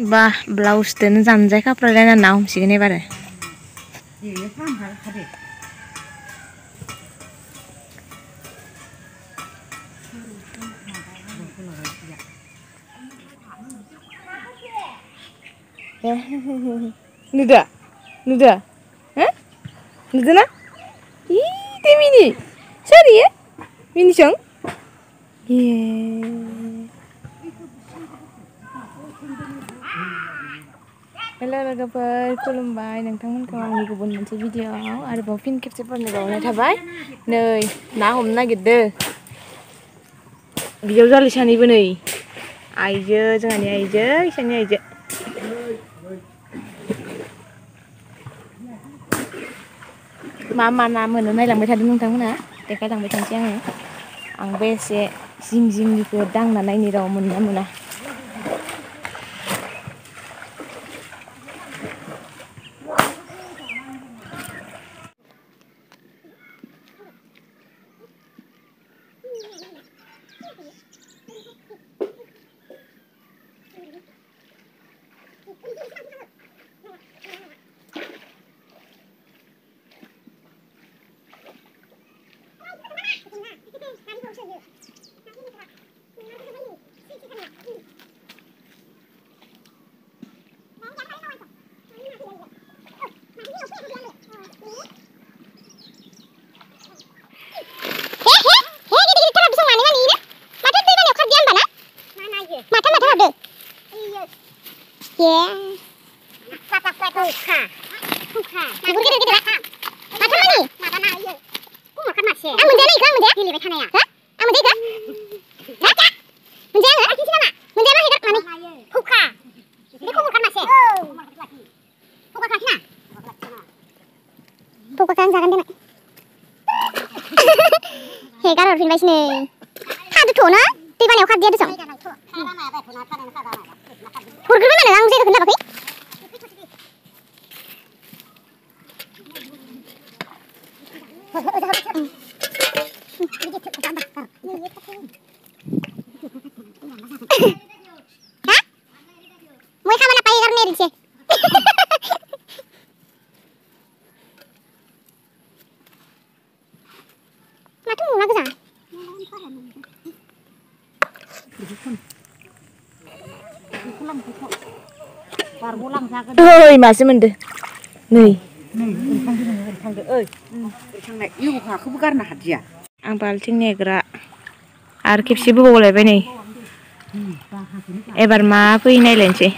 Bah, blouse dan zanjai kapralnya naum sih ini pada. Nuda, nuda, hah? Nuda na? Ih, teh mini, sorry ya, mini cong. Halo logoफोर खुलुमबाय नोंथांमोनखौ आंनि गुबुन मोनसे भिडियोआव आरोबाव फिन खेबसे बरायनाय थाबाय नै ना हमनो नागिरदो बिजावजालि सानैबो नै आइजो जोंहानि आइजो इसानि आइजो मा ना मोनो नायलांबाय थादों नोंथांमोना देखायलांबाय थानोसै आंबो एसे जिं जिंनिखौ दांना नायनि र' मोनना Mona Hegar orfin baik nih. Hadu tuh na, tiba nih dia tuh song. Burger mana lang sih kenapa sih? Hah? Mau kamu apa yang nih sih? Ơi masih mende, nih. Ang balcing negra, arkip sibu boleh be nih. Ebar ma apa ini lenci?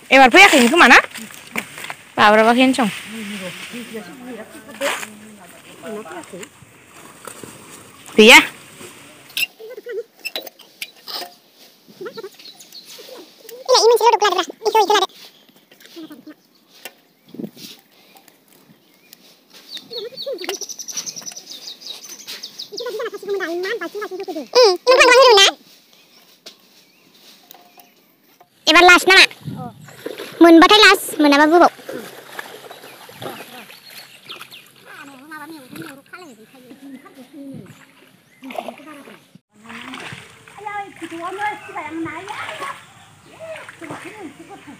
Ebar punya kini kemana? Pak berapa kencang? Dia? Ebar las nama. Mun batai las, mun apa bubuk?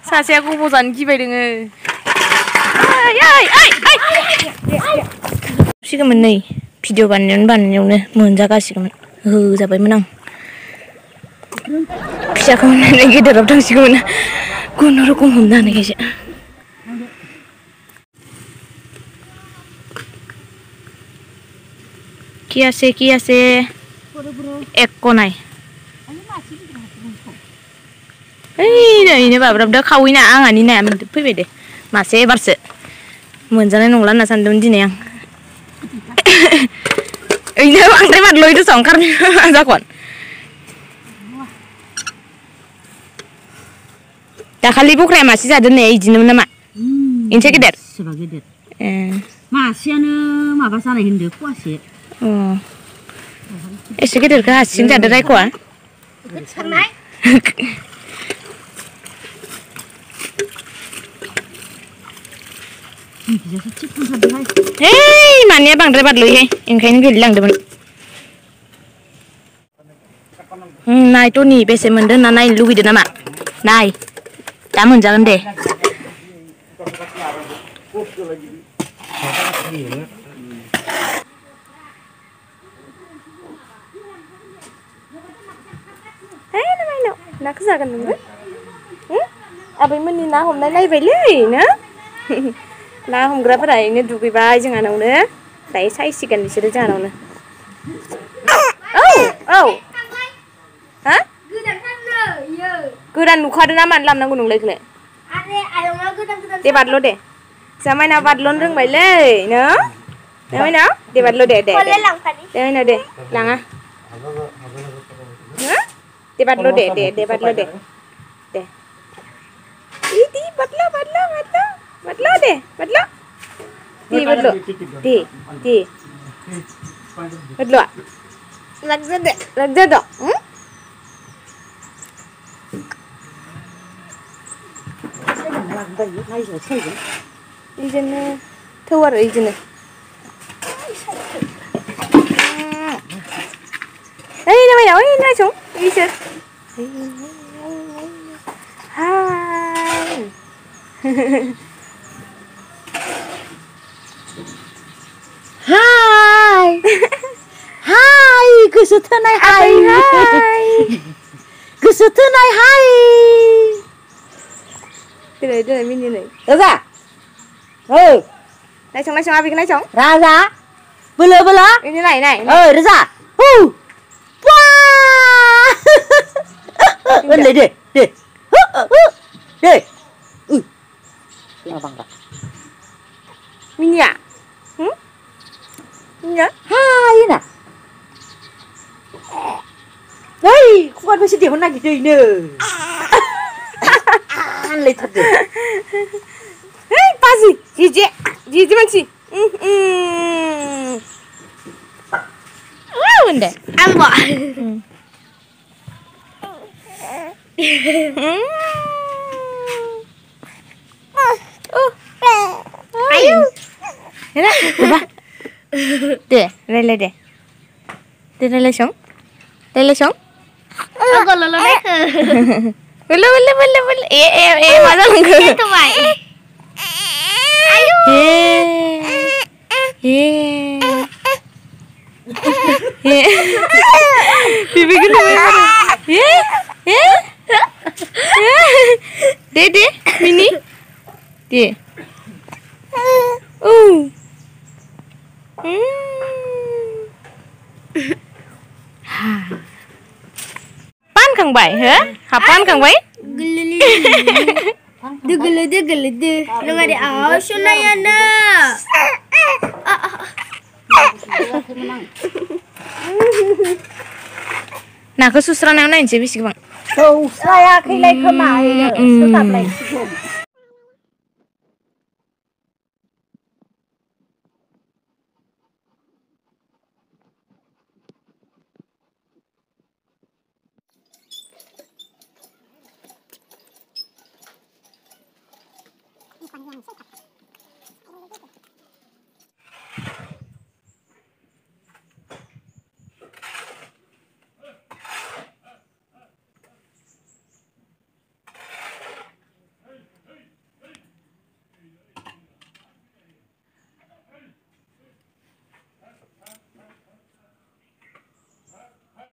Saksi aku bosan kibai dengan. Siapa nih? Video banan menjaga siapa? Siapa menang? Siapa menang lagi dalam tang siapa menang? Gunung rukun honda nih guys. Kiase, ekko nai. Ini bapak udah kawin angan ini nih, aman tuh bede. Masih barse. Menjana nunggulan nasan dun di nih yang. Ini bang terima lo itu songkar nih, zakon. Dah kali bukre masih ada nih izin nama. Ini cekidar. मासेयानो माबा जानाय होनदो फवासे एसे गिदिरखौ हारसिं जादो रायख'आ मानिया बांद्राय बारल'योहाय ओंखायनो गोलैलांदोंमोन नाय टनि बेसे मोनदों होनना नायनो लुगैदों नामा नाय दा मोनजागोन दे नाखौ जागोन नोंबो आबैमोननि ना हमनाय नायबायलै ना ना हमग्राफोरा ओरैनो दुगैबाय जोंहानावनो दायो सायसिगोन बिसोरो जोंहानावनो औ औ हा गोदान नुखादों ना मानो लाबोनांगौ नोंलाय बेखौलाय दे बारल' दे जामायना बारल'नो रोंबायलै नो जामायनाव दे बारल' दे दे जामायनाव दे लाङा दे बारल' दे दे दे बारल' दे दे इदि बारल' बारल' बारल' बारल' दे बारल' दे बारल' दे दे बारल' लागजादो इजोंनो थौ आरो इजोंनो ओइ नामायनाव ओइ नायसं इसोर हाय हाय हाय गोसो थोनाय हाय गोसो थोनाय हाय दिनै दिनै मिनिनै राजा नायसं नायसं आबिखौ नायसं राजा बोलो बोलो ini naik naik Reza Boleh deh deh tengok bangga minyak minyak hai nak hei kuat masih dia nak gitu ini aneh tadi hei pasti jiji masih Bunda. Ambak. Ayo. Hera, apa? Deh, rela deh. Deh rela song. Rela song. Aku lolo deh. Bela. Mana lagi? Itu baik. Ayo. Bibi kenapa? Dede, Mini, de. Pan kang bay, hả? Pan kang bay? Degele. Nang ada awas na yan na. Nah, kesusran yang lain sih bisa bang. Susah ya, kayak kemana? Tetap lagi.